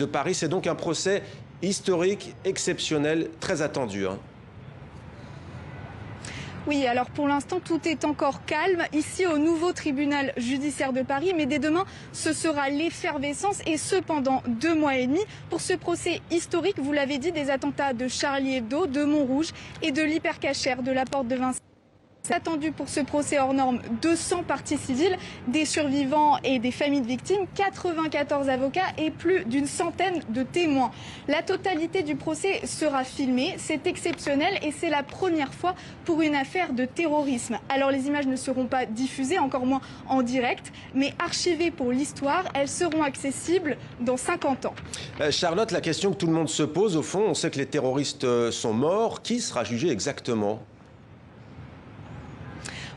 de Paris. C'est donc un procès historique, exceptionnel, très attendu. Oui, alors pour l'instant, tout est encore calme ici au nouveau tribunal judiciaire de Paris. Mais dès demain, ce sera l'effervescence et ce pendant 2 mois et demi pour ce procès historique, vous l'avez dit, des attentats de Charlie Hebdo, de Montrouge et de l'hypercachère de la Porte de Vincennes. C'est attendu pour ce procès hors norme 200 parties civiles, des survivants et des familles de victimes, 94 avocats et plus d'une centaine de témoins. La totalité du procès sera filmée, c'est exceptionnel et c'est la première fois pour une affaire de terrorisme. Alors les images ne seront pas diffusées, encore moins en direct, mais archivées pour l'histoire, elles seront accessibles dans 50 ans. Charlotte, la question que tout le monde se pose, au fond, on sait que les terroristes sont morts. Qui sera jugé exactement ?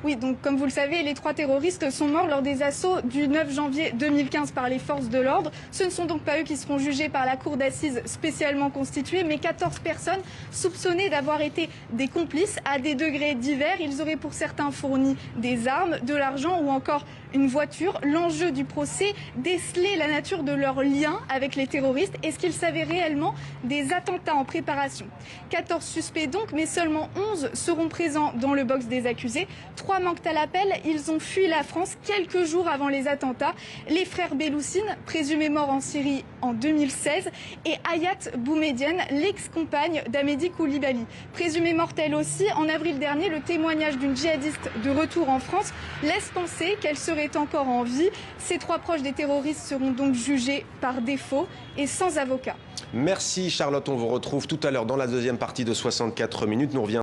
Oui, donc comme vous le savez, les 3 terroristes sont morts lors des assauts du 9 janvier 2015 par les forces de l'ordre. Ce ne sont donc pas eux qui seront jugés par la cour d'assises spécialement constituée, mais 14 personnes soupçonnées d'avoir été des complices à des degrés divers. Ils auraient pour certains fourni des armes, de l'argent ou encore une voiture. L'enjeu du procès, déceler la nature de leur lien avec les terroristes et ce qu'ils savaient réellement des attentats en préparation. 14 suspects donc, mais seulement 11 seront présents dans le box des accusés. 3 manquent à l'appel, ils ont fui la France quelques jours avant les attentats. Les frères Belloucine, présumés morts en Syrie en 2016, et Hayat Boumedienne, l'ex-compagne d'Amédi Koulibaly. Présumée mortelle aussi, en avril dernier, le témoignage d'une djihadiste de retour en France laisse penser qu'elle serait encore en vie. Ces 3 proches des terroristes seront donc jugés par défaut et sans avocat. Merci Charlotte, on vous retrouve tout à l'heure dans la deuxième partie de 64 minutes. Nous reviendrons